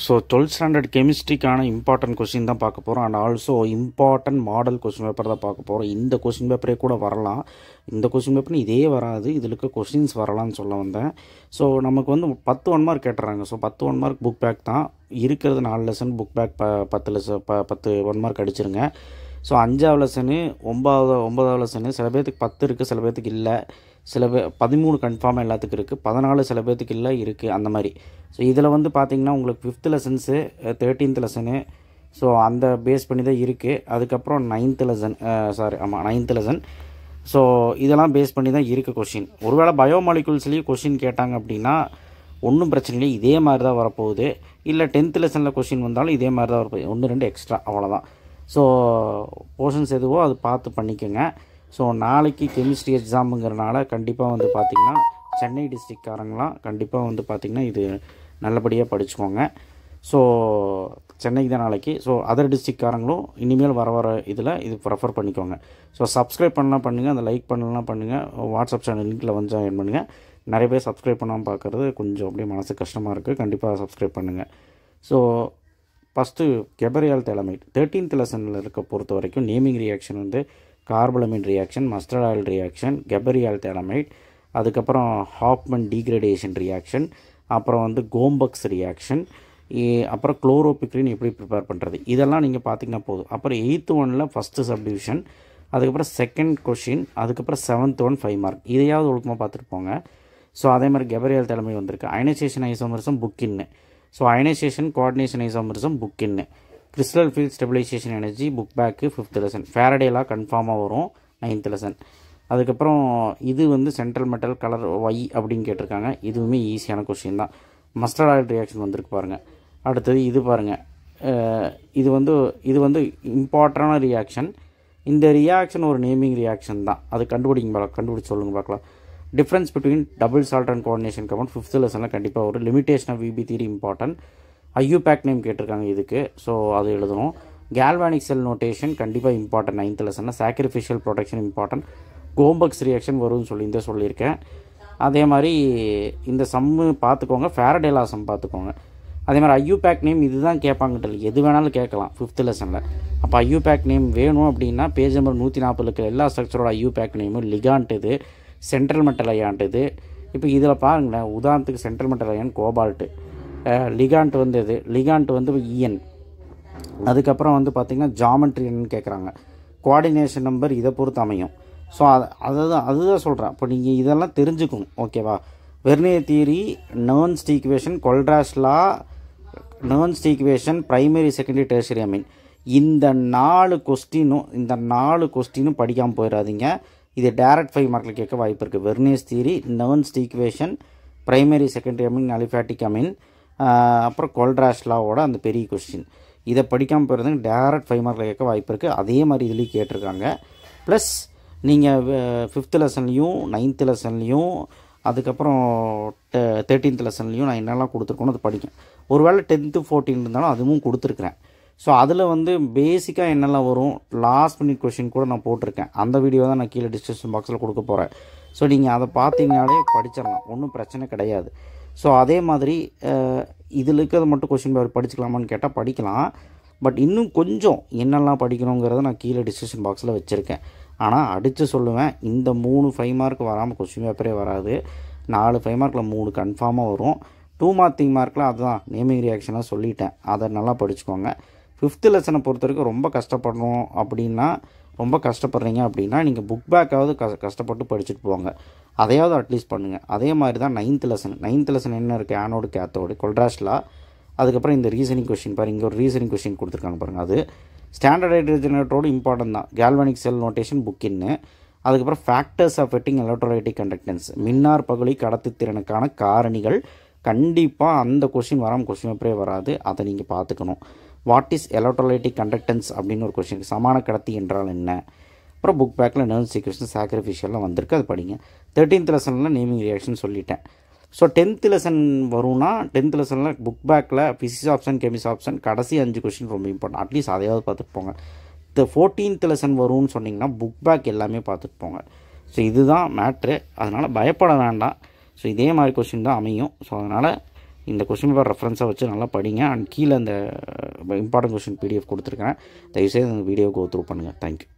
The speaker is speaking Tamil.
ஸோ 12th ஸ்டாண்டர்ட் கெமிஸ்ட்ரிக்கான இம்பார்ட்டன்ட் கொஸ்டின் தான் பார்க்க போகிறோம். And also important model question paper தான் பார்க்க போகிறோம். இந்த கொஸ்டின் பேப்பரே கூட வரலாம். இந்த கொஸ்டின் பேப்பர்னு இதே வராது, இதில் இருக்க கொஸ்டின்ஸ் வரலான்னு சொல்ல வந்தேன். ஸோ நமக்கு வந்து 10 1 மார்க் கேட்டுறாங்க. ஸோ 10 1 மார்க் புக் பேக் தான் இருக்கிறது. 4 லெசன் புக் பேக் 10 1 மார்க் அடிச்சிருங்க. ஸோ 5ஆவது லெசனு 9ஆவது லெசனு சில பேர்த்துக்கு 10 இருக்குது, சில பேர்த்துக்கு இல்லை, சில பேர் 13 கன்ஃபார்மாக எல்லாத்துக்கும் இருக்குது, 14 சில பேர்த்துக்கு இல்லை இருக்குது, அந்த மாதிரி. ஸோ இதில் வந்து பார்த்திங்கன்னா உங்களுக்கு 5th lessons 13th lesson so அந்த பேஸ் பண்ணி தான் இருக்குது. அதுக்கப்புறம் 9th lesson 9th lesson. So இதெல்லாம் பேஸ் பண்ணி தான் இருக்குது கொஷின். ஒருவேளை பயோமாலிகுல்ஸ்லேயும் கொஷின் கேட்டாங்க அப்படின்னா ஒன்றும் பிரச்சனை இல்லை, இதே மாதிரி தான் வரப்போகுது. இல்லை 10th லெசனில் கொஷின் வந்தாலும் இதே மாதிரி தான் வரப்போகுது, 1 2 எக்ஸ்ட்ரா, அவ்வளோதான். ஸோ போர்ஷன்ஸ் எதுவோ அது பார்த்து பண்ணிக்கோங்க. ஸோ நாளைக்கு கெமிஸ்ட்ரி எக்ஸாமுங்கிறனால கண்டிப்பாக வந்து பார்த்திங்கன்னா சென்னை டிஸ்ட்ரிக்ட்காரங்களாம் கண்டிப்பாக வந்து பார்த்திங்கன்னா இது நல்லபடியாக படிச்சுக்கோங்க. ஸோ சென்னைக்கு தான் நாளைக்கு. ஸோ அதர் டிஸ்ட்ரிக்ட்காரங்களும் இனிமேல் வர இதில் இது ப்ரெஃபர் பண்ணிக்கோங்க. ஸோ சப்ஸ்கிரைப் பண்ணலாம் பண்ணுங்கள், அந்த லைக் பண்ணலாம் பண்ணுங்கள், வாட்ஸ்அப் சேனல் லிங்க்கில் வந்து ஜாயின் பண்ணுங்கள். நிறைய பேர் சப்ஸ்கிரைப் பண்ணாமல் பார்க்குறது கொஞ்சம் அப்படியே மனசு கஷ்டமாக இருக்குது. கண்டிப்பாக சப்ஸ்கிரைப் பண்ணுங்கள். ஸோ ஃபஸ்ட்டு கெபரியால் தேலமைட் 13th லெசனில் இருக்க பொறுத்த வரைக்கும் நேமிங் ரியாக்ஷன் வந்து கார்பலமின் ரியாக்ஷன், மஸ்டர்ட் ஆயில் ரியாக்ஷன், கெபரியால் தேலமைட், அதுக்கப்புறம் ஹாப்மன் டீக்ரடேஷன் ரியாக்ஷன், அப்புறம் வந்து கோம்பக்ஸ் ரியாக்ஷன், அப்புறம் குளோரோபிக்ரின் எப்படி ப்ரிப்பேர் பண்ணுறது, இதெல்லாம் நீங்கள் பார்த்தீங்கன்னா போதும். அப்புறம் 8th 1 ஃபஸ்ட்டு சப்டிவிஷன், அதுக்கப்புறம் செகண்ட் கொஷின், அதுக்கப்புறம் 7th 1 5 மார்க், இதையாவது ஒழுக்கமாக பார்த்துட்டு போங்க. ஸோ அதே மாதிரி கெபரியால் தேலமை வந்திருக்கு. அயனைசேஷன் ஐசோமரிசம் புக்கின்னு, ஸோ அயனைசேஷன் கோஆர்டினேஷன் ஐசோமரிசம் புக்கின்னு, crystal field stabilization energy book back 5th lesson, ஃபேரடேலாம் கன்ஃபார்மாக வரும் 9th லெசன். அதுக்கப்புறம் இது வந்து சென்ட்ரல் மெட்டல் கலர் ஒய் அப்படின்னு கேட்டிருக்காங்க, இதுவுமே ஈஸியான கொஸ்டின் தான். மஸ்டர்ட் ஆயில் ரியாக்ஷன் வந்திருக்கு பாருங்கள். அடுத்தது இது பாருங்கள், இது வந்து இம்பார்ட்டண்டான ரியாக்ஷன். இந்த ரியாக்ஷன் ஒரு நேமிங் ரியாக்ஷன் தான், அது கண்டுபிடிச்சு சொல்லுங்கள் பார்க்கலாம். Difference between double salt and coordination compound 5th லெசனில் கண்டிப்பாக ஒரு limitation of VB theory important. IUPAC name கேட்டிருக்காங்க இதுக்கு, ஸோ அது எழுதணும். கேல்வானிக் செல் நோட்டேஷன் கண்டிப்பாக இம்பார்ட்டன்ட் 9th லெசனில். Sacrificial protection important. கோம்பக்ஸ் ரியாக்ஷன் வரும்னு சொல்லியிருக்கேன். அதே மாதிரி இந்த சம்மு பார்த்துக்கோங்க, ஃபேரடேலா சம் பார்த்துக்கோங்க. அதே மாதிரி ஐயூபேக் நேம் இதுதான் கேட்பாங்கட்டு இல்லை, எது வேணாலும் கேட்கலாம் 5th லெசனில். அப்போ ஐயூபேக் நேம் வேணும் அப்படின்னா பேஜ் நம்பர் 140 இருக்கிற எல்லா ஸ்ட்ரக்சரோட ஐயூபேக் நேமும் லிகாண்ட் இது, சென்ட்ரல் மெட்டல் அயான்ட் இது. இப்போ இதில் பாருங்களேன், உதாரணத்துக்கு central metal ion cobalt, ligand வந்து இது, லிகாண்ட் வந்து இஎன். அதுக்கப்புறம் வந்து பார்த்திங்கன்னா ஜாமெட்ரி என்னன்னு கேட்குறாங்க, கோஆர்டினேஷன் நம்பர் இதை பொறுத்து அமையும். ஸோ அதுதான் சொல்கிறேன். இப்போ நீங்கள் இதெல்லாம் தெரிஞ்சுக்கணும், ஓகேவா. Werner theory, Nernst equation, Kohlrausch law, Nernst equation, primary secondary tertiary amine, இந்த 4 கொஸ்டினும் படிக்காமல் போயிடாதீங்க. இது டேரக்ட் 5 மார்க்கில் கேட்க வாய்ப்பு இருக்குது. Werner theory, Nernst equation, primary secondary amine, aliphatic amine, அப்புறம் கொல்ராஷ் லாவோட அந்த பெரிய கொஸ்டின், இதை படிக்காமல் போயிருந்தாங்க டேரக்ட் 5 மார்க்கில் கேட்க வாய்ப்பு இருக்குது. அதே மாதிரி இதுலேயும் கேட்டிருக்காங்க. ப்ளஸ் நீங்கள் 5th லெசன்லேயும் 9th லெசன்லேயும் அதுக்கப்புறம் 13th லெசன்லேயும் நான் என்னெல்லாம் கொடுத்துருக்கோன்னு அது படிக்கும். ஒருவேளை 10th 14 இருந்தாலும் அதுவும் கொடுத்துருக்குறேன். ஸோ அதில் வந்து பேசிக்காக என்னெல்லாம் வரும், லாஸ்ட் மினிட் கொஷின் கூட நான் போட்டிருக்கேன். அந்த வீடியோ தான் நான் கீழே டிஸ்கிரிப்ஷன் பாக்ஸில் கொடுக்க போகிறேன். ஸோ நீங்கள் அதை பார்த்தீங்கனாலே படிச்சிடலாம், ஒன்றும் பிரச்சனை கிடையாது. ஸோ அதே மாதிரி இதில் இருக்கிறது மட்டும் கொஷின் பேப்பர் படிச்சுக்கலாமான்னு கேட்டால் படிக்கலாம். பட் இன்னும் கொஞ்சம் என்னெல்லாம் படிக்கணுங்கிறத நான் கீழே டிஸ்கிரிப்ஷன் பாக்ஸில் வச்சுருக்கேன். ஆனால் அடித்து சொல்லுவேன், இந்த 3 5 மார்க் வராமல் கொஸ்டின் பேப்பரே வராது. 4 5 மார்க்கில் 3 கன்ஃபார்மாக வரும். 2 மார்க் 3 மார்க்கில் அதுதான் நேமிங் ரியாக்ஷனாக சொல்லிட்டேன், அதை நல்லா படிச்சுக்கோங்க. 5th லெசனை பொறுத்த வரைக்கும் ரொம்ப கஷ்டப்படணும் அப்படின்னா, ரொம்ப கஷ்டப்படுறீங்க அப்படின்னா நீங்கள் புக் பேக்காவது கஷ்டப்பட்டு படிச்சுட்டு போவாங்க, அதையாவது அட்லீஸ்ட் பண்ணுங்கள். அதே மாதிரி தான் 9th லெசன் என்ன இருக்குது, ஆனோடு கேத்தோடு, கொல்ராஷ் லா, அதுக்கப்புறம் இந்த ரீசனிங் கொஷின் பாருங்கள், இங்கே ஒரு ரீசனிங் கொஷின் கொடுத்துருக்காங்க பாருங்கள், அது ஸ்டாண்டர்ட் ஹைட்ரஜனேட்டரோடு இம்பார்ட்டன்ட் தான். கேல்வானிக் செல் நோட்டேஷன் புக்கின்னு, அதுக்கப்புறம் ஃபேக்டர்ஸ் அஃபெக்டிங் எலக்ட்ரோலைட்டிக் கண்டக்டன்ஸ், மின்னார் பகுதி கடத்துத்திறனுக்கான காரணிகள், கண்டிப்பாக அந்த கொஷின் வராமல் கொஷின் பேப்பரே வராது, அதை நீங்கள் பார்த்துக்கணும். வாட் இஸ் எலக்ட்ரோலைட்டிக் கண்டக்டன்ஸ் அப்படின்னு ஒரு கொஷின், சமான கடத்தி என்றால் என்ன. அப்புறம் புக் பேக்கில் நர்ன்ஸ் ஈக்குவேஷன், சாக்ரிஃபிஷியல்லாம் வந்திருக்கு, அது படிங்க. 13th லெசனில் நேமிங் ரியாக்ஷன் சொல்லிட்டேன். ஸோ 10th லெசன் வரும்னா 10th லெசனில் புக் பேக்கில் ஃபிசிக்ஸ் ஆப்ஷன், கெமிஸ்ட்ரி ஆப்ஷன், கடைசி 5 கொஷின் ரொம்ப இம்பார்ட்டன்ட், அட்லீஸ்ட் அதையாவது பார்த்துட்டு போங்க. 14th லெசன் வரும்னு சொன்னிங்கன்னா புக் பேக் எல்லாமே பார்த்துட்டு போங்க. ஸோ இதுதான் மேட்ரு, அதனால் பயப்பட வேண்டாம். ஸோ இதே மாதிரி கொஸ்டின் தான் அமையும். ஸோ அதனால் இந்த கொஷின் பேப்பர் ரெஃபரன்ஸாக வச்சு நல்லா படிங்க. அண்ட் கீழே அந்த இம்பார்ட்டன்ட் கொஷின் PDF கொடுத்துருக்கேன். தயவுசெய்து அந்த வீடியோ கோ த்ரூ பண்ணுங்கள். தேங்க்யூ.